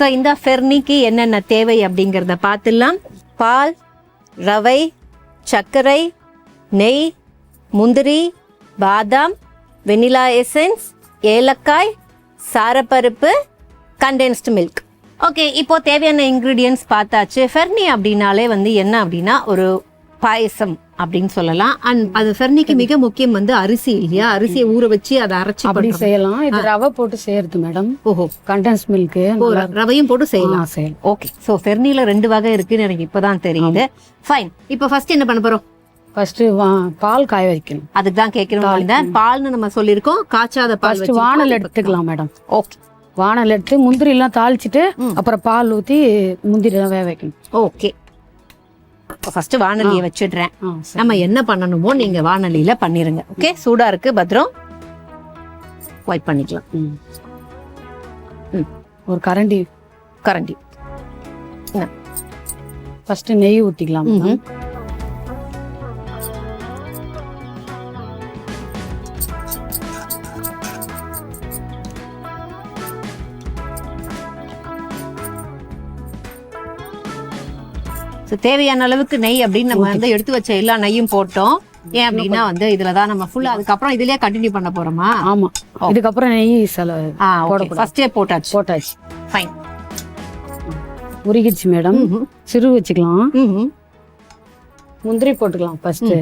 So இந்த ஃபெர்னிக்கு என்னென்ன தேவை அப்படிங்கிறத பார்த்துடலாம். பால், ரவை, சர்க்கரை, நெய், முந்திரி, பாதாம், வெனிலா எசன்ஸ், ஏலக்காய், சாரப்பருப்பு, கண்டென்ஸ்டு மில்க். ஓகே, இப்போ தேவையான இன்க்ரீடியன்ஸ் பார்த்தாச்சு. ஃபெர்னி அப்படின்னாலே வந்து என்ன அப்படின்னா ஒரு பாயசம் அப்படின்னு சொல்லலாம். அண்ட் அது ஃபெர்னிக்கு மிக முக்கியம் வந்து அரிசி இல்லையா? அரிசியை ஊற வச்சு அதை அரைச்சி அப்படி செய்யலாம். இது ரவை போட்டு செய்யறது மேடம். ஓஹோ, கண்டென்ஸ் மில்க் ரவையும் போட்டு செய்யலாம். செய்யலாம். ஓகே, ஸோ ஃபெர்னில 2 வகை இருக்குன்னு எனக்கு இப்பதான் தெரியுது. ஃபைன். இப்போ ஃபர்ஸ்ட் என்ன பண்ண போறோம்? ஃபர்ஸ்ட் பால் காய வைக்கணும். அதுக்கு தான் கேட்கணும். பால்னு நம்ம சொல்லியிருக்கோம், காய்ச்சாத பால். ஃபர்ஸ்ட் வானல் எடுத்துக்கலாம் மேடம். ஓகே, வானல் எடுத்து முந்திரி எல்லாம் தாளிச்சிட்டு அப்புறம் பால் ஊற்றி முந்திரி எல்லாம் வேக வைக்கணும். ஓகே, ஃபர்ஸ்ட் வானலியை வச்சிடுறேன். நம்ம என்ன பண்ணணுமோ நீங்க வானலியில பண்ணிருங்க. ஓகே, சூடா இருக்கு, பத்திரம். வைப் பண்ணிக்கலாம். ஒரு கரண்டி ஃபர்ஸ்ட் நெய் ஊற்றிக்கலாம். தேவையான அளவுக்கு நெய் அப்படின்னு நம்ம வந்து எடுத்து வச்ச எல்லா நெய்யும் போட்டோம். ஏன் அப்படின்னா வந்து இதுலதான் நம்ம ஃபுல்லா அதுக்கப்புறம் இதுலயே கண்டினியூ பண்ண போறோமா? ஆமா, இதுக்கப்புறம் நெய் ஃபர்ஸ்டே போட்டாச்சு. ஃபைன், உருகிடுச்சு மேடம். சிறு வச்சுக்கலாம். முந்திரி போட்டுக்கலாம் ஃபர்ஸ்ட்.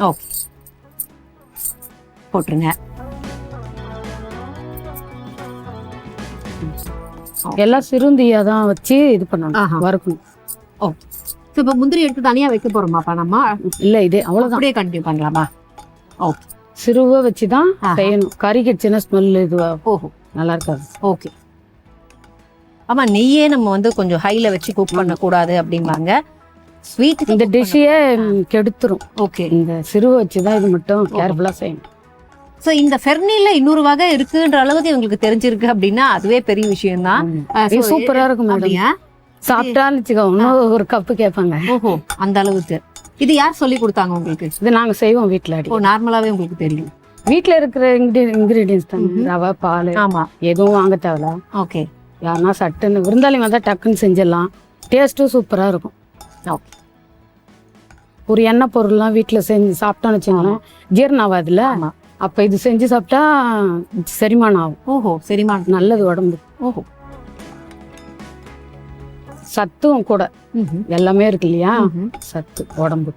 ஓகே, போட்டுருங்க. எல்லாம் சிறுந்தியா தான் வச்சு இது பண்ணணும், வறுக்கணும். ஓகே, இப்போ முந்திரி எடுத்து தனியா வைக்க போறோமாப்பா நம்ம? இல்ல, இதே அவ்வளவுதான். அப்படியே கண்டினியூ பண்ணலாமா? ஓகே, சிறுவ வச்சுதான் செய்யணும். கறிக்கிடுச்சுன்னா ஸ்மெல் இதுவா நல்லா இருக்காது. ஓகே, ஆமா, நெய்யே நம்ம வந்து கொஞ்சம் ஹைல வச்சு குக் பண்ண கூடாது அப்படிம்பாங்க. ஸ்வீட் இந்த டிஷ்ஷையே கெடுத்துரும். ஓகே, இந்த சிறுவ வச்சுதான் இது மட்டும் கேர்ஃபுல்லா செய்யணும். ஸோ இந்த ஃபெர்னில இன்னொரு வகை இருக்குன்ற அளவுக்கு இவங்களுக்கு தெரிஞ்சிருக்கு அப்படின்னா அதுவே பெரிய விஷயம் தான். சூப்பரா இருக்கும் மேடம். சாப்பிட்டான்னு வச்சுக்கோ, இன்னும் ஒரு கப்பு கேட்பாங்க. ஓஹோ, அந்த அளவுக்கு. இது யார் சொல்லி கொடுத்தாங்க உங்களுக்கு? இது நாங்க செய்வோம் வீட்டுல. நார்மலாவே உங்களுக்கு தெரியும்? வீட்டுல இருக்கிற இன்கிரீடியன்ஸ் தான். ரவை, பால், ஆமா, எதுவும் வாங்க தேவையில்ல. ஓகே, யாருன்னா சட்டுன்னு விருந்தாளி வந்தா டக்குன்னு செஞ்சிடலாம். டேஸ்ட்டும் சூப்பரா இருக்கும். ஓகே, ஒரு எண்ணெய் பொருள்லாம் வீட்டுல செஞ்சு சாப்பிட்டோன்னு வச்சுக்கோங்களேன், ஜீரணம் ஆகாதுல்ல. அப்ப இது செஞ்சு சாப்பிட்டா செரிமானம் ஆகும். ஓஹோ, செரிமானம் நல்லது உடம்பு. ஓஹோ, சத்தும் கூட எல்லாமே இருக்கு இல்லையா? சத்து உடம்பு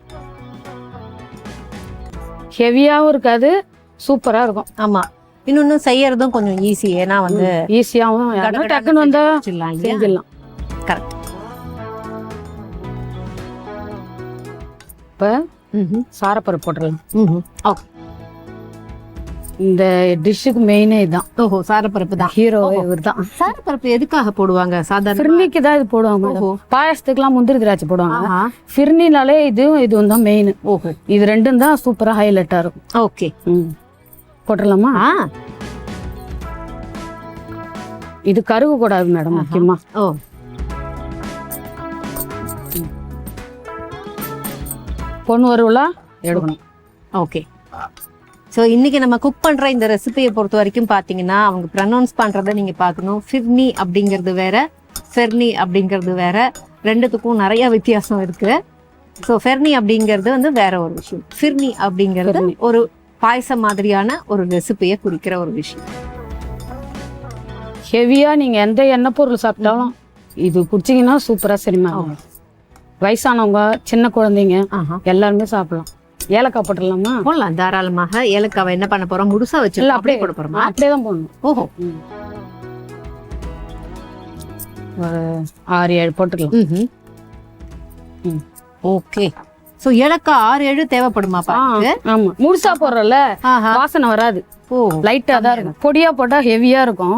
ஹெவியாவும் இருக்காது, சூப்பரா இருக்கும். ஆமா, இன்னொன்னு செய்யறதும் கொஞ்சம் ஈஸி. ஏன்னா வந்து ஈஸியாவும் டக்குன்னு வந்தா செஞ்சிடலாம். கரெக்ட். இப்ப சாரப்பருப்பு போட்டுடலாம். ஓகே, இந்த டிஷ்ஷுக்கு மெயினே இதுதான். ஓஹோ, சாரப்பருப்பு தான் ஹீரோ. இவர் தான். சாரப்பருப்பு எதுக்காக போடுவாங்க? சாதாரண ஃபிர்னிக்கு தான் இது போடுவாங்க. பாயசத்துக்குலாம் முந்திரி திராட்சை போடுவாங்க. ஃபிர்னினாலே இதுவும் தான் மெயின். ஓஹோ, இது ரெண்டும் தான் சூப்பரா ஹைலைட்டா இருக்கும். ஓகே, போட்டுடலாமா? இது கருகு கூடாது மேடம், முக்கியமா. ஓ, பொண்ணு வருவலா எடுக்கணும். ஓகே, ஸோ இன்னைக்கு நம்ம குக் பண்ற இந்த ரெசிபியை பொறுத்த வரைக்கும் பார்த்தீங்கன்னா அவங்க ப்ரனவுன்ஸ் பண்றதை நீங்க பார்க்கணும். ஃபிர்னி அப்படிங்கிறது வேற, ஃபெர்னி அப்படிங்கிறது வேற. ரெண்டுத்துக்கும் நிறைய வித்தியாசம் இருக்கு. ஸோ ஃபெர்னி அப்படிங்கிறது வந்து வேற ஒரு விஷயம். ஃபிர்னி அப்படிங்கிறது ஒரு பாயசம் மாதிரியான ஒரு ரெசிபியை குறிக்கிற ஒரு விஷயம். ஹெவியா நீங்க எந்த எண்ணெய் பொருள் சாப்பிட்டாலும் இது குடிச்சிங்கன்னா சூப்பரா சரிமா. வயசானவங்க, சின்ன குழந்தைங்க எல்லாருமே சாப்பிடலாம். ஏலக்காய் போட்டுடலாமா? போடலாம், தாராளமாக. ஏலக்காவை என்ன பண்ண போறோம்? முழுசா வச்சு அப்படியே போட போறோமா? அப்படியே தான் போடணும். ஓஹோ, ஒரு 6-7 போட்டுக்கலாம். ஓகே, சோ ஏலக்காய் 6-7 தேவைப்படுமா? ஆமா, முழுசா போடுறல வாசனை வராது. லைட்டா தான் இருக்கும். பொடியா போட்டா ஹெவியா இருக்கும்.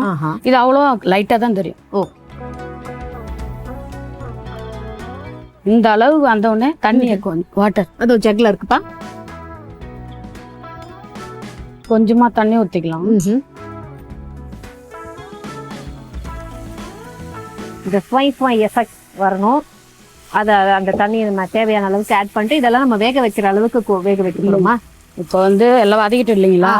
இது அவ்வளோ லைட்டா தான் தெரியும். ஓ, இந்த அளவுக்கு வந்த உடனே தண்ணி வாட்டர் அது ஜக்ல இருக்குப்பா. கொஞ்சமா தண்ணி ஊத்திக்கலாம். இந்த ஸ்வை எஃபெக்ட் வரணும். அதை அந்த தண்ணி நம்ம தேவையான அளவுக்கு ஆட் பண்ணிட்டு இதெல்லாம் நம்ம வேக வைக்கிற அளவுக்கு வேக வைக்கணுமா? இப்போ வந்து எல்லாம் வதக்கிட்டு இல்லைங்களா,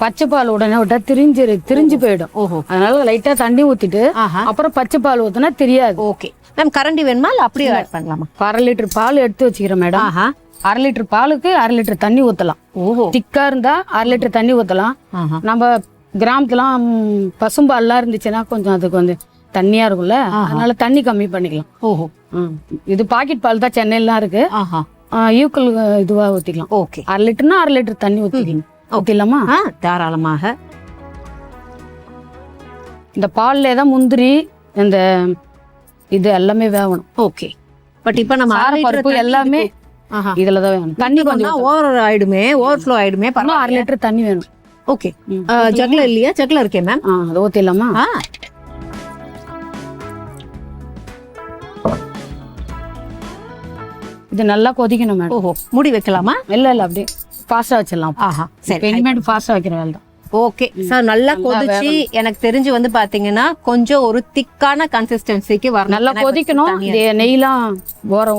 பச்சை பால் உடனே விட்டா திரிஞ்சு போயிடும். ஓஹோ. அதனால லைட்டா தண்ணி ஊத்திட்டு ஆஹா. அப்புறம் பச்சை பால் ஊத்துனா தெரியாது. ஓகே மேம், கரண்டி வேணுமா இல்ல அப்படியே ஆட் பண்ணலாமா? 1/2 லிட்டர் பால் எடுத்து வச்சுக்கிறேன் மேடம். ஆஹா. 1/2 லிட்டர் பாலுக்கு 1/2 லிட்டர் தண்ணி ஊத்தலாம். ஓஹோ. திக்கா இருந்தா 1/2 லிட்டர் தண்ணி ஊத்தலாம். ஆஹா. நம்ம கிராமத்துலாம் பசும்பால்லாம் இருந்துச்சுன்னா கொஞ்சம் அதுக்கு வந்து தண்ணியா இருக்கும்ல, அதனால தண்ணி கம்மி பண்ணிக்கலாம். ஓஹோ. இது பாக்கெட் பால் தான் சென்னையிலாம் இருக்கு. ஆஹா. ஈக்குவல் இதுவா ஊத்திக்கலாம். ஓகே. 1/2 லிட்டர்னா 1/2 லிட்டர் தண்ணி ஊத்திக்கலாம். ஊத்திடலாமா? தாராளமாக. இந்த பால்ல தான் முந்திரி இந்த இது எல்லாமே வேகணும். ஓகே. பட் இப்ப நம்ம பருப்பு எல்லாமே இதுலதான் வேணும். தண்ணி கொஞ்சம் ஓவர் ஆயிடுமே, ஓவர்ஃப்ளோ ஆயிடுமே. 1/2 லிட்டர் தண்ணி வேணும். ஓகே. ஜக்ல இல்லையா? ஜக்ல இருக்கே மேம். அதை ஊத்திடலாமா? இது நல்லா கொதிக்கணும் மேடம். ஓஹோ. மூடி வைக்கலாமா? இல்ல அப்படியே ஃபாஸ்டா வச்சிடலாம். ஆஹா. சரி. இனிமேட்டு ஃபாஸ்டா வைக்கிற வேலை தான். Okay sir. நல்லா கொதிச்சு எனக்கு தெரிஞ்சு வந்து பாத்தீங்கன்னா கொஞ்சம் ஒரு திக்கான கன்சிஸ்டன்சிக்கு வரணும். நல்லா கொதிக்கணும். இது நெய்லாம்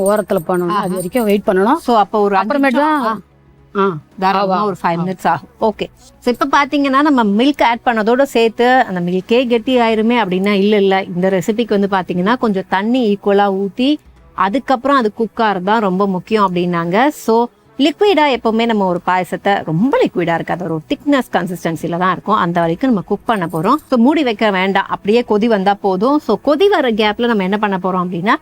ஓரத்துல பண்ணணும். அது வரைக்கும் வெயிட் பண்ணணும். சோ அப்ப ஒரு அப்புறமேட்டு தான் தாராளமா ஒரு 5 minutes ஆகும். ஓகே. ஸோ இப்போ பார்த்தீங்கன்னா நம்ம மில்க் ஆட் பண்ணதோட சேர்த்து அந்த மில்கே கெட்டி ஆயிருமே அப்படின்னா இல்லை. இந்த ரெசிபிக்கு வந்து பார்த்தீங்கன்னா கொஞ்சம் தண்ணி ஈக்குவலாக ஊற்றி அதுக்கப்புறம் அது குக் ஆகிறது தான் ரொம்ப முக்கியம் அப்படின்னாங்க. ஸோ லிக்விடாக எப்போவுமே நம்ம ஒரு பாயசத்தை ரொம்ப லிக்விடாக இருக்காது, ஒரு திக்னஸ் கன்சிஸ்டன்சியில் தான் இருக்கும். அந்த வரைக்கும் நம்ம குக் பண்ண போகிறோம். ஸோ மூடி வைக்க வேண்டாம், அப்படியே கொதி வந்தால் போதும். ஸோ கொதி வர கேப்பில் நம்ம என்ன பண்ண போகிறோம் அப்படின்னா,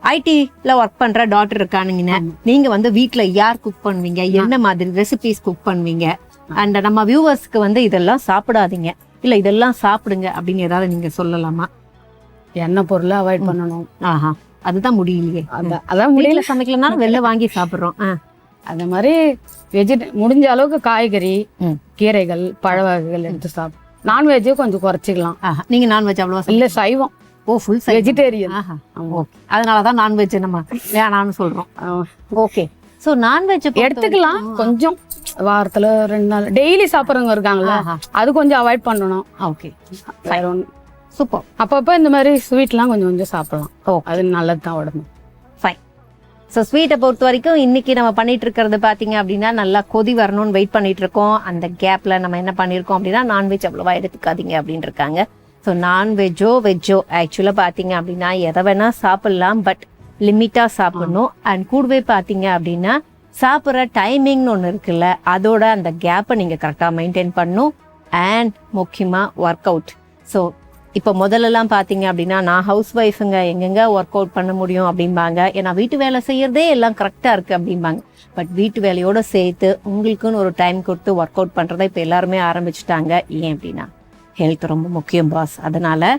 ஐடில ஒர்க் பண்ற டாக்டர் இருக்கானுங்க, நீங்க வந்து வீட்ல யார் குக் பண்ணுவீங்க, என்ன மாதிரி ரெசிபிஸ் குக் பண்ணுவீங்க, அண்ட் நம்ம வியூவர்ஸ்க்கு வந்து இதெல்லாம் சாப்பிடாதீங்க இல்ல இதெல்லாம் சாப்பிடுங்க அப்படின்னு ஏதாவது நீங்க சொல்லலாமா? எண்ணெய் பொருளை அவாய்ட் பண்ணணும். ஆஹா. அதுதான் முடியலையே. அதான் முடியல, சமைக்கலனாலும் வெளில வாங்கி சாப்பிடுறோம். அந்த மாதிரி முடிஞ்ச அளவுக்கு காய்கறி, கீரைகள், பழ வகைகள் எடுத்து சாப்பிடும். நான்வெஜ்ஜே கொஞ்சம் குறைச்சிக்கலாம். நீங்க நான்வெஜ் அவ்வளவா இல்ல சைவம். ஓ, ஃபுல் வெஜிடேரியன். ஓகே. அதனாலதான் நான்வெஜ் நம்ம வேணாம்னு சொல்றோம். ஓகே. சோ நான்வெஜ் எடுத்துக்கலாம், கொஞ்சம் வாரத்துல 2 நாள். டெய்லி சாப்பிட்றவங்க இருக்காங்களா, அது கொஞ்சம் அவாய்ட் பண்ணணும். ஓகே. சூப்பர். அப்பப்போ இந்த மாதிரி ஸ்வீட்லாம் கொஞ்சம் கொஞ்சம் சாப்பிடலாம். அது நல்லது தான் உடம்பு. ஃபைன். ஸோ ஸ்வீட்டை பொறுத்த வரைக்கும் இன்னைக்கு நம்ம பண்ணிட்டு இருக்கிறது பார்த்தீங்க அப்படின்னா நல்லா கொதி வரணும்னு வெயிட் பண்ணிட்டு இருக்கோம். அந்த கேப்ல நம்ம என்ன பண்ணியிருக்கோம் அப்படின்னா, நான்வெஜ் அவ்வளோவா எடுத்துக்காதீங்க அப்படின்னு இருக்காங்க. ஸோ நான்வெஜ்ஜோ வெஜ்ஜோ ஆக்சுவலாக பார்த்தீங்க அப்படின்னா எதை வேணா சாப்பிடலாம், பட் லிமிட்டாக சாப்பிடணும். அண்ட் கூடவே பார்த்தீங்க அப்படின்னா சாப்பிட்ற டைமிங்னு ஒன்று இருக்குல்ல, அதோட அந்த கேப்பை நீங்கள் கரெக்டாக மெயின்டைன் பண்ணணும். அண்ட் முக்கியமாக ஒர்க் அவுட். ஸோ இப்போ முதல்லலாம் பார்த்தீங்க அப்படின்னா நான் ஹவுஸ் ஒய்ஃபுங்க, எங்கெங்க ஒர்க் அவுட் பண்ண முடியும் அப்படிம்பாங்க, ஏன்னா வீட்டு வேலை செய்யறதே எல்லாம் கரெக்டாக இருக்குது அப்படிம்பாங்க. பட் வீட்டு வேலையோடு சேர்த்து உங்களுக்குன்னு ஒரு டைம் கொடுத்து ஒர்க் அவுட் பண்ணுறதை இப்போ எல்லாருமே ஆரம்பிச்சுட்டாங்க. ஏன் அப்படின்னா ஹெல்த் ரொம்ப முக்கியம் பாஸ். அதனால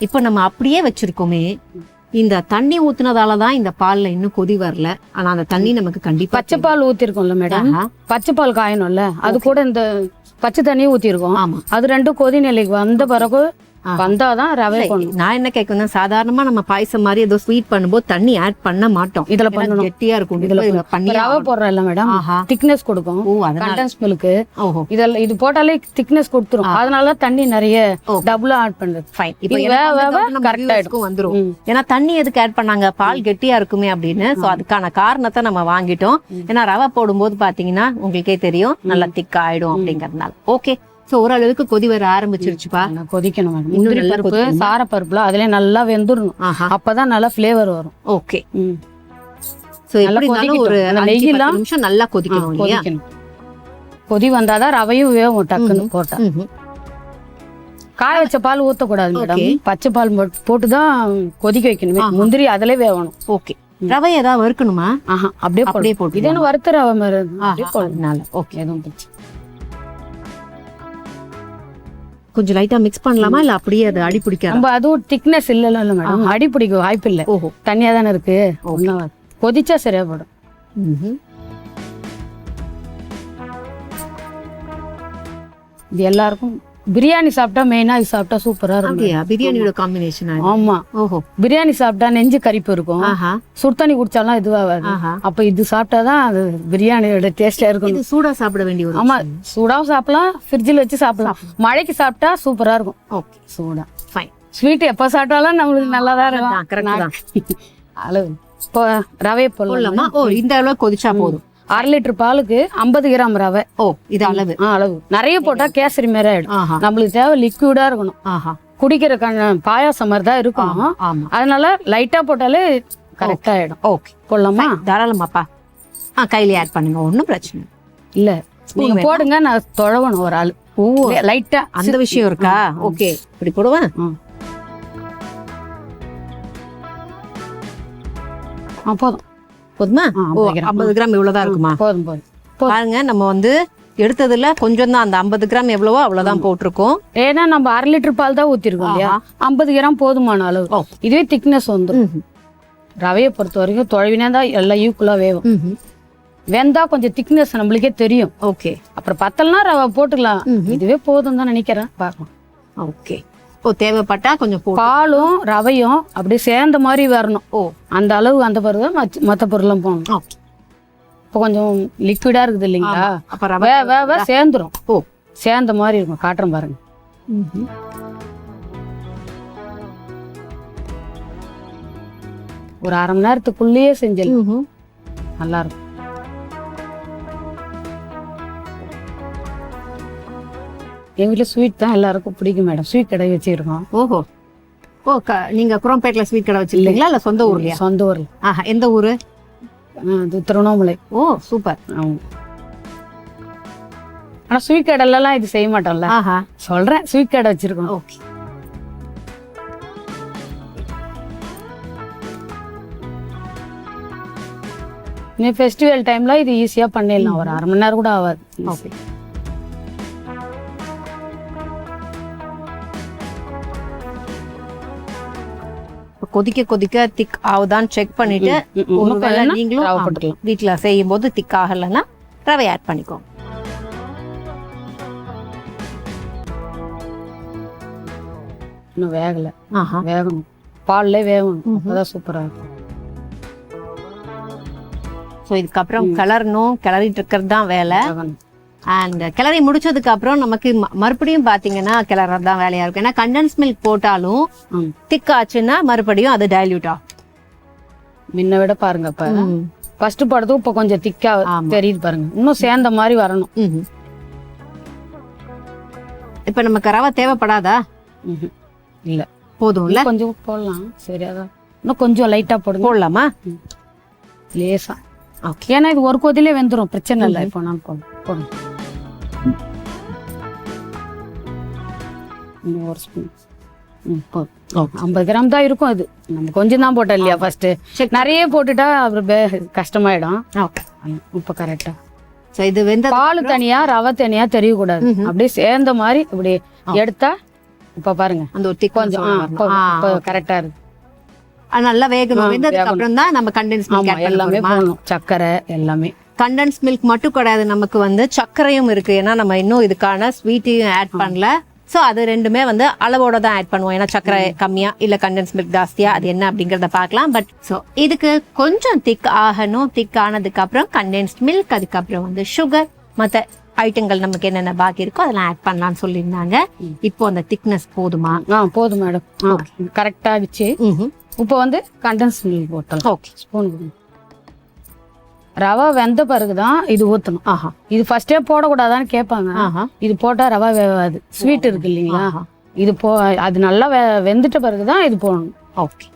இப்போ நம்ம அப்படியே வச்சிருக்கோமே, இந்த தண்ணி ஊத்துனதால தான் இந்த பால்ல இன்னும் கொதி வரல. ஆனா அந்த தண்ணி நமக்கு கண்டிப்பா பச்சை பால் ஊத்திருக்கோம்ல மேடம், பச்சை பால் காயணும்ல, அது கூட இந்த பச்சை தண்ணியும் ஊத்திருக்கோம். ஆமா. அது 2 கொதி நிலைக்கு வந்த பிறகு வந்தாதான் ரவை போடணும். நான் என்ன கேட்கணும், சாதாரணமா நம்ம பாயசம் மாதிரி ஏதோ ஸ்வீட் பண்ணும்போது தண்ணி ஆட் பண்ண மாட்டோம். இதுல பண்ணணும், கெட்டியா இருக்கும். இதுல பண்ணி ரவை போடுறல மேடம், திக்னஸ் கொடுக்கும். கண்டன்ஸ் மில்க் இதெல்லாம் இது போட்டாலே திக்னஸ் கொடுத்துரும். அதனால தண்ணி நிறைய டபுளா ஆட் பண்றது. ஃபைன். இப்போ கரெக்டா வந்துரும். ஏன்னா தண்ணி எதுக்கு ஆட் பண்ணாங்க, பால் கெட்டியா இருக்குமே அப்படின்னு. சோ அதுக்கான காரணத்தை நம்ம வாங்கிட்டோம். ஏன்னா ரவை போடும்போது பாத்தீங்கன்னா உங்களுக்கே தெரியும் நல்லா திக் ஆயிடும் அப்படிங்கறதுனால. ஓகே. சோ ஓரளவுக்கு கொதி வர ஆரம்பிச்சிருச்சுப்பா. கொதிக்கணும் மேடம். முந்திரி பருப்பு, சார பருப்புல அதுல நல்லா வெந்துடணும். அப்பதான் நல்லா ஃபிளேவர் வரும். ஓகே. சோ எப்படி ஒரு 5-10 நிமிஷம் நல்லா கொதிக்கணும் இல்லையா? கொதி வந்தாதான் ரவையும் வேகும் டக்குன்னு போட்டா. காய வச்ச பால் ஊத்தக்கூடாது மேடம், பச்சை பால் போட்டுதான் கொதிக்க வைக்கணுமே. முந்திரி அதுல வேகணும். ஓகே. ரவை ஏதாவது வறுக்கணுமா? அப்படியே போட்டு. இதே வறுத்த ரவை மாதிரி. ஓகே. எதுவும் பிரச்சனை. கொஞ்சம் லைட்டா மிக்ஸ் பண்ணலாமா இல்ல அப்படியே அது அடி பிடிக்காது? நம்ம அதுவும் திக்னஸ் இல்ல மேடம், அடி பிடிக்க வாய்ப்பு இல்ல. ஓஹோ. தண்ணியா தானே இருக்கு, கொதிச்சா சரியா போடும். இது எல்லாருக்கும் பிரியாணி சாப்பிட்டா மெயினா இது சாப்பிட்டா சூப்பரா இருக்கும். பிரியாணியோட காம்பினேஷன். ஆமா. ஓஹோ. பிரியாணி சாப்பிட்டா நெஞ்சு கரிப்பு இருக்கும், சுடுதண்ணி குடிச்சாலும் இதுவாகாது. அப்ப இது சாப்பிட்டாதான் அது பிரியாணியோட டேஸ்டா இருக்கும். இது சூடா சாப்பிட வேண்டிய. ஆமா, சூடாவும் சாப்பிடலாம், ஃப்ரிட்ஜில் வச்சு சாப்பிடலாம். மழைக்கு சாப்பிட்டா சூப்பரா இருக்கும். ஓகே. சூடா. ஃபைன். ஸ்வீட் எப்ப சாப்பிட்டாலும் நம்மளுக்கு நல்லாதான் இருக்கும். அளவு இப்போ ரவை போடலாமா? இந்த அளவு கொதிச்சா போதும். 1/2 லிட்டர் பாலுக்கு 50 கிராம் ரவை. ஓ இது அளவு. அளவு நிறைய போட்டா கேசரி மாதிரி ஆயிடும். ஆஹா. நம்மளுக்கு தேவை லிக்விடா இருக்கணும். ஆஹா. குடிக்கிற பாயாசம் மாதிரி தான் இருக்கும். ஆமா. அதனால லைட்டா போட்டாலே கரெக்டா ஆயிடும். ஓகே போடலாமா? தாராளமாப்பா. கையில ஆட் பண்ணுங்க, ஒன்றும் பிரச்சனை இல்ல. நீங்க போடுங்க, நான் தொழவணும் ஒரு ஆள். ஓ லைட்டா அந்த விஷயம் இருக்கா? ஓகே இப்படி போடுவேன். போதும். போதுமா? 50 கிராம் இவ்வளவுதான் இருக்குமா? போதும் போதும். பாருங்க நம்ம வந்து எடுத்ததுல கொஞ்சம் தான், அந்த 50 கிராம் எவ்வளவோ அவ்வளவுதான் போட்டிருக்கோம். ஏன்னா நம்ம 1/2 லிட்டர் பால் தான் ஊத்திருக்கோம் இல்லையா? 50 கிராம் போதுமான அளவு. இதுவே திக்னஸ் வந்துடும். ரவையை பொறுத்த வரைக்கும் தொலைவினா தான் எல்லாம் ஈக்குவலா வேகும். வெந்தா கொஞ்சம் திக்னஸ் நம்மளுக்கே தெரியும். ஓகே. அப்புறம் பத்தலனா ரவை போட்டுக்கலாம். இதுவே போதும் தான் நினைக்கிறேன். பார்க்கலாம். ஓகே. தேவைப்பட்டா கொஞ்சம் பாலும் ரவையும் அப்படியே சேர்ந்த மாதிரி வரணும். அந்த அளவு அந்த பருவம் மற்ற பொருளும் போகணும். இப்போ கொஞ்சம் லிக்விடா இருக்குது இல்லைங்களா? அப்ப சேர்ந்துரும். சேர்ந்த மாதிரி இருக்கும். காட்டுறேன் பாருங்க. ஒரு 1/2 மணி நேரத்துக்குள்ளேயே செஞ்சிடலாம். நல்லா இருக்கும். எங்க வீட்டுல ஸ்வீட் தான் எல்லாருக்கும் பிடிக்கும் மேடம். ஸ்வீட் கடை வச்சிருக்கோம். ஓஹோ. நீங்க குரோம்பேட்ல ஸ்வீட் கடை வச்சிருக்கீங்களா இல்ல சொந்த ஊர்லயா? சொந்த ஊர்ல. எந்த ஊரு? அது திருவண்ணாமலை. ஓ சூப்பர். ஆனா ஸ்வீட் கடைலாம் இது செய்ய மாட்டோம்ல. சொல்றேன், ஸ்வீட் கடை வச்சிருக்கோம். ஓகே. நீ ஃபெஸ்டிவல் டைம்ல இது ஈஸியா பண்ணிடலாம். ஒரு 1/2 மணி நேரம் கூட ஆகாது. ஓகே. கொதிக்க கொதிக்க திக் ஆகுதான்னு செக் பண்ணிட்டு ஒருவேளை நீங்களும் வீட்டுல செய்யும் போது திக் ஆகலைன்னா ரவை ஆட் பண்ணிக்கோங்க. இன்னும் வேகல. வேகணும். பால்ல வேகணும். அதான் சூப்பரா இருக்கும். ஸோ இதுக்கப்புறம் கிளறணும். கிளறிட்டு இருக்கிறது தான் வேலை. அண்ட் கிளறி முடிச்சதுக்கு அப்புறம் நமக்கு மறுபடியும் பாத்தீங்கன்னா கிளறது தான் வேலையா இருக்கும். ஏன்னா கண்டென்ஸ் மில்க் போட்டாலும் திக் ஆச்சுன்னா மறுபடியும் அது டைல்யூட் ஆகும். முன்ன விட பாருங்க. இப்ப ஃபர்ஸ்ட் போடுறதுக்கு இப்ப கொஞ்சம் திக்கா தெரியுது பாருங்க. இன்னும் சேர்ந்த மாதிரி வரணும். இப்ப நமக்கு ரவை தேவைப்படாதா? இல்ல போதும் இல்ல? கொஞ்சம் போடலாம். சரி, அதான் இன்னும் கொஞ்சம் லைட்டா போடலாமா? லேசா. ஏன்னா இது ஒரு கொதிலே வெந்துடும். பிரச்சனை இல்லை. இப்போ நான் போடணும். ஒரு ஸ்பூன். 50 கிராம் தான் இருக்கும். இது நம்ம கொஞ்சம் தான் போட்டோம் இல்லையா? ஃபர்ஸ்ட் நிறைய போட்டுட்டா அப்புறம் கஷ்டமாயிடும். இப்ப கரெக்டா. இது வெந்த பால் தனியா ரவை தனியா தெரியக்கூடாது. அப்படியே சேர்ந்த மாதிரி இப்படி எடுத்தா இப்ப பாருங்க அந்த ஒரு கொஞ்சம் கரெக்டா இருக்கு. நல்லா வேகணும். வெந்ததுக்கு அப்புறம் தான் நம்ம கண்டென்ஸ் மில்க் எல்லாமே போடணும். சர்க்கரை எல்லாமே. கண்டென்ஸ் மில்க் மட்டும் கிடையாது, நமக்கு வந்து சர்க்கரையும் இருக்கு. ஏன்னா நம்ம இன்னும் இதுக்கான ஸ்வீட்டையும் ஆட் பண்ணல. ஸோ அது ரெண்டுமே வந்து அளவோட தான் ஆட் பண்ணுவோம். ஏன்னா சர்க்கரை கம்மியா இல்ல கண்டென்ஸ் மில்க் ஜாஸ்தியா அது என்ன அப்படிங்கறத பார்க்கலாம். பட் ஸோ இதுக்கு கொஞ்சம் திக் ஆகணும். திக் ஆனதுக்கு அப்புறம் கண்டென்ஸ்ட் மில்க், அதுக்கப்புறம் வந்து சுகர், மற்ற ஐட்டங்கள் நமக்கு என்னென்ன பாக்கி இருக்கோ அதெல்லாம் ஆட் பண்ணலாம்னு சொல்லியிருந்தாங்க. இப்போ அந்த திக்னஸ் போதுமா? போதும் மேடம். கரெக்டா வச்சு இப்போ வந்து கண்டென்ஸ் மில்க் போட்டலாம். ஓகே. ஸ்பூன் ரவை வெந்த பிறகுதான் இது ஊத்தணும். இது ஃபர்ஸ்டே போடக்கூடாதான்னு கேட்பாங்க. இது போட்டா ரவை வேவாது. ஸ்வீட் இருக்கு இல்லைங்களா? இது அது நல்லா வெந்துட்ட பிறகுதான் இது போடணும். ஓகே.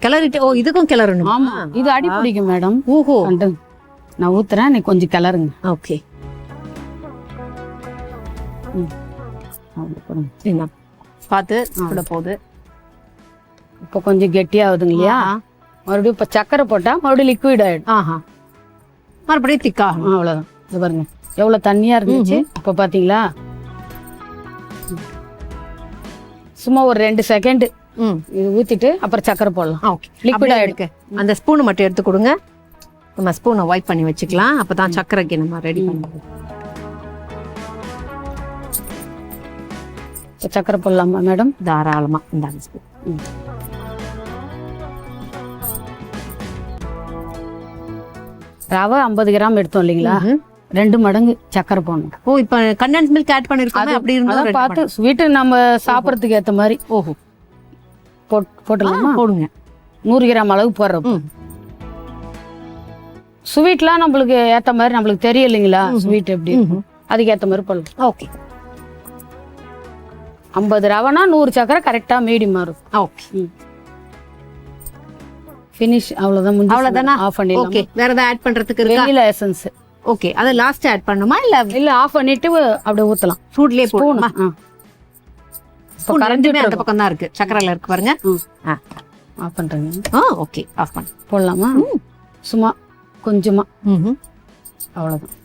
கிளறிட்டு இதுக்கும் கிளறணும். ஆமா, இது அடி பிடிக்கும் மேடம். ஓஹோ. நான் ஊத்துறேன், நீ கொஞ்சம் கிளறுங்க. ஓகே. பார்த்து கூட போகுது. இப்போ கொஞ்சம் கெட்டியாகுதுங்க இல்லையா? மறுபடியும் இப்ப சக்கரை போட்டா மறுபடியும் லிக்விட் ஆயிடும். மறுபடியும் திக் ஆகும். அவ்வளவுதான். இது பாருங்க எவ்வளவு தண்ணியா இருந்துச்சு. இப்ப பாத்தீங்களா? சும்மா ஒரு 2 செகண்ட் இது ஊத்திட்டு அப்புறம் சக்கரை போடலாம். லிக்விட் ஆயிடுக்கு. அந்த ஸ்பூனை மட்டும் எடுத்து கொடுங்க. நம்ம ஸ்பூனை வைப் பண்ணி வச்சுக்கலாம். அப்பதான் சக்கரைக்கு நம்ம ரெடி பண்ணுவோம். சக்கரை போடலாமா மேடம்? தாராளமா. இந்த ஸ்பூன். ரவை 50 கிராம் எடுத்தோம் இல்லைங்களா? 2 மடங்கு சக்கரை போடணும். இப்ப கண்டென்ஸ் மில்க் ஆட் பண்ணிருக்கோம். அப்படி இருந்தா பார்த்து ஸ்வீட் நம்ம சாப்பிடறதுக்கு ஏத்த மாதிரி. போட்டுடலாமா? போடுங்க. 100 கிராம் அளவு போடுறோம். ஸ்வீட்லாம் நம்மளுக்கு ஏற்ற மாதிரி நம்மளுக்கு தெரியும் இல்லைங்களா, ஸ்வீட் எப்படி இருக்கும், அதுக்கு ஏற்ற மாதிரி பண்ணலாம். ஓகே. 50 ரவைனா 100 சக்கரை கரெக்டாக மீடியமாக இருக்கும். Okay, finish. அவ்வளோதான், முடிஞ்சு. அவ்வளோதானா? ஆஃப் பண்ணிடலாம். ஓகே, வேற ஏதாவது ஆட் பண்றதுக்கு இருக்கா? Vanilla essence. ஓகே, அதை லாஸ்ட் ஆட் பண்ணுமா இல்ல ஆஃப் பண்ணிட்டு அப்படியே ஊற்றலாம். சூட்லயே போடுமா? இப்போ கரண்டிமே அந்த பக்கம் தான் இருக்கு, சக்கரைல இருக்கு பாருங்க. ஆஃப் பண்ணுறேங்க. ஓகே, ஆஃப் பண்ணு. போடலாமா? சும்மா கொஞ்சமா. அவ்வளோதான்.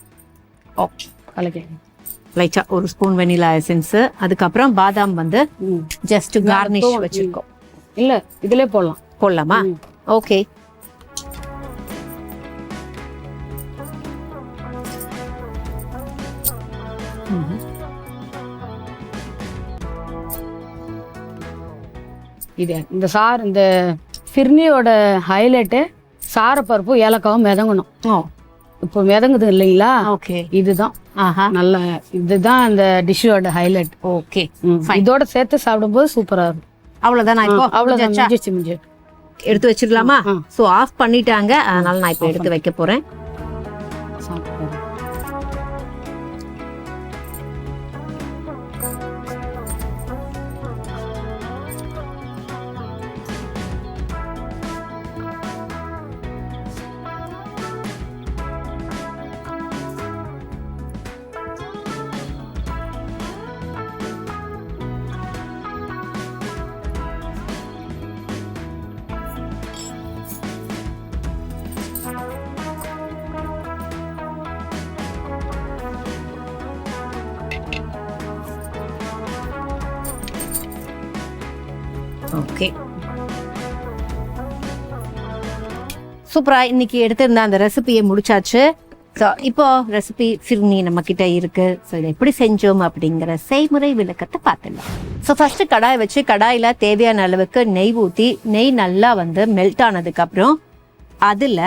ஓகே, கலக்கி லைட்டா ஒரு ஸ்பூன் வெனிலா எசன்ஸ், அதுக்கப்புறம் பாதாம் வந்து ஜஸ்ட் கார்னிஷ் வச்சிருக்கோம். இல்ல இதுலயே போடலாம். போடலாமா? ஓகே. இது இந்த சார் இந்த ஃபிர்னியோட ஹைலைட்டு சாரப்பருப்பு ஏலக்காவும் மிதங்கணும். இப்போ மிதங்குது இல்லைங்களா? ஓகே, இதுதான் நல்ல, இதுதான் இந்த டிஷ்ஷோட ஹைலைட். ஓகே, இதோட சேர்த்து சாப்பிடும்போது சூப்பரா இருக்கும். அவ்வளவுதான். இப்போ அவ்வளவுதான், முடிஞ்சிச்சு. எடுத்து வச்சிடலாமா? சோ ஆஃப் பண்ணிட்டாங்க, அதனால நான் இப்போ எடுத்து வைக்க போறேன். ஓகே, சூப்பரா இன்னைக்கு எடுத்திருந்த அந்த ரெசிபியை முடிச்சாச்சு. ஸோ இப்போ ரெசிபி ஃபிர்னி நம்ம கிட்ட இருக்கு. ஸோ இதை எப்படி செஞ்சோம் அப்படிங்கிற செய்முறை விளக்கத்தை பார்த்துடலாம். ஸோ ஃபர்ஸ்ட் கடாய் வச்சு கடாயில தேவையான அளவுக்கு நெய் ஊற்றி, நெய் நல்லா வந்து மெல்ட் ஆனதுக்கு அப்புறம் அதுல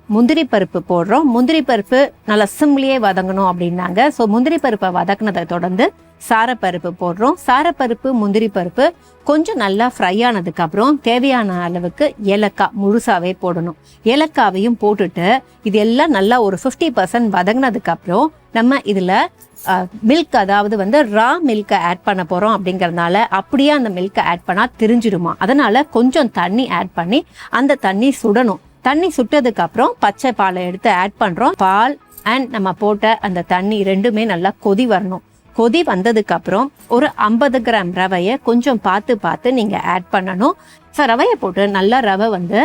முந்திரி பருப்பு போடுறோம். முந்திரி பருப்பு நல்லா சிம்லியே வதங்கணும் அப்படின்னாங்க. ஸோ முந்திரி பருப்பை வதக்குனதை தொடர்ந்து சாரப்பருப்பு போடுறோம். சாரப்பருப்பு, முந்திரி பருப்பு கொஞ்சம் நல்லா ஃப்ரை ஆனதுக்கு அப்புறம் தேவையான அளவுக்கு ஏலக்காய் முழுசாவே போடணும். ஏலக்காவையும் போட்டுட்டு இது எல்லாம் நல்லா ஒரு 50% வதங்கினதுக்கு அப்புறம் நம்ம இதுல மில்க், அதாவது வந்து ரா மில்கை ஆட் பண்ண போறோம். அப்படிங்கறதுனால அப்படியே அந்த மில்கை ஆட் பண்ணா திரிஞ்சிடுமா, அதனால கொஞ்சம் தண்ணி ஆட் பண்ணி அந்த தண்ணி சுடணும். தண்ணி சுட்டதுக்கு அப்புறம் பச்சை பாலை எடுத்து ஆட் பண்றோம். பால் அண்ட் நம்ம போட்ட அந்த தண்ணி ரெண்டுமே நல்லா கொதி வரணும். கொதி வந்ததுக்கு அப்புறம் ஒரு 50 கிராம் ரவையை கொஞ்சம் பார்த்து நீங்க ஆட் பண்ணணும். ஸோ ரவையை போட்டு நல்லா ரவை வந்து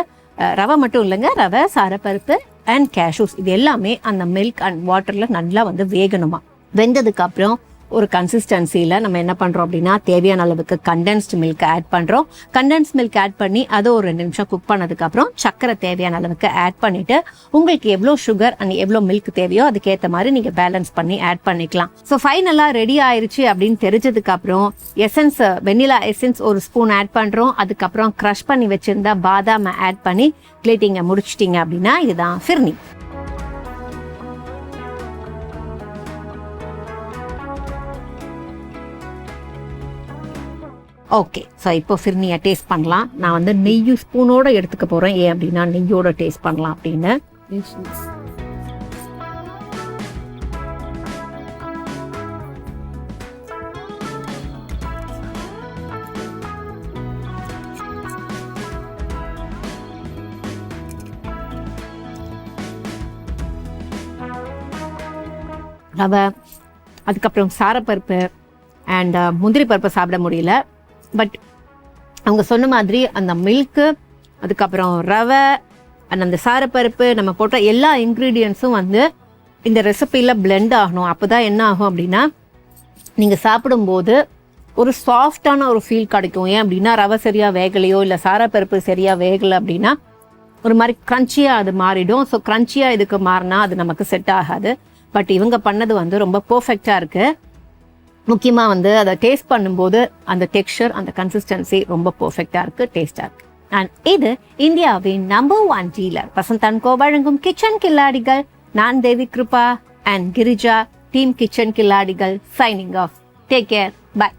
ரவை மட்டும் இல்லைங்க, ரவை, சாரப்பருப்பு அண்ட் கேஷ்யூஸ் இது எல்லாமே அந்த மில்க் அண்ட் வாட்டர்ல நல்லா வந்து வேகணுமா. வெந்ததுக்கு அப்புறம் ஒரு கன்சிஸ்டன்சியில நம்ம என்ன பண்றோம் அப்படின்னா தேவையான அளவுக்கு கண்டென்ஸ்டு மில்க் ஆட் பண்றோம். கண்டென்ஸ் மில்க் ஆட் பண்ணி அதை ஒரு 2 நிமிஷம் குக் பண்ணதுக்கு அப்புறம் சக்கரை தேவையான அளவுக்கு ஆட் பண்ணிட்டு உங்களுக்கு எவ்வளோ சுகர் அண்ட் எவ்வளோ மில்க் தேவையோ அதுக்கேற்ற மாதிரி நீங்க பேலன்ஸ் பண்ணி ஆட் பண்ணிக்கலாம். ஸோ ஃபைனலா ரெடி ஆயிருச்சு அப்படின்னு தெரிஞ்சதுக்கு அப்புறம் எசன்ஸ், வெனிலா எசன்ஸ் ஒரு ஸ்பூன் ஆட் பண்றோம். அதுக்கப்புறம் க்ரஷ் பண்ணி வச்சிருந்தா பாதாம் ஆட் பண்ணி பிளேட்டிங்க முடிச்சிட்டீங்க அப்படின்னா இதுதான் ஃபிர்னி. ஓகே, ஸோ இப்போ ஃபிர்னியை டேஸ்ட் பண்ணலாம். நான் வந்து நெய்யு ஸ்பூனோட எடுத்துக்க போறேன். ஏன் அப்படின்னா நெய்யோட டேஸ்ட் பண்ணலாம் அப்படின்னு. ரவை, அதுக்கப்புறம் சாரப்பருப்பு அண்ட் முந்திரி பருப்பை சாப்பிட முடியல. பட் அவங்க சொன்ன மாதிரி அந்த மில்க்கு, அதுக்கப்புறம் ரவை அண்ட் அந்த சாரப்பருப்பு நம்ம போட்ட எல்லா இன்க்ரீடியன்ஸும் வந்து இந்த ரெசிபியில் பிளெண்ட் ஆகணும். அப்போ தான் என்ன ஆகும் அப்படின்னா நீங்கள் சாப்பிடும்போது ஒரு சாஃப்டான ஒரு ஃபீல் கிடைக்கும். ஏன் அப்படின்னா ரவை சரியாக வேகலையோ இல்லை சாரப்பருப்பு சரியாக வேகலை அப்படின்னா ஒரு மாதிரி க்ரன்ச்சியாக அது மாறிடும். ஸோ க்ரன்ச்சியாக இதுக்கு மாறினா அது நமக்கு செட் ஆகாது. பட் இவங்க பண்ணது வந்து ரொம்ப பர்ஃபெக்டாக இருக்குது. முக்கியமாக வந்து அதை டேஸ்ட் பண்ணும்போது அந்த டெக்ஸ்சர், அந்த கன்சிஸ்டன்சி ரொம்ப பர்ஃபெக்டாக இருக்குது, டேஸ்டாக இருக்குது. அண்ட் இது இந்தியாவின் number 1 dealer Vasanth and co வழங்கும் கிச்சன் கில்லாடிகள். நான் Devi Kiruba and Girija, team kitchen கில்லாடிகள் signing off. Take care, by.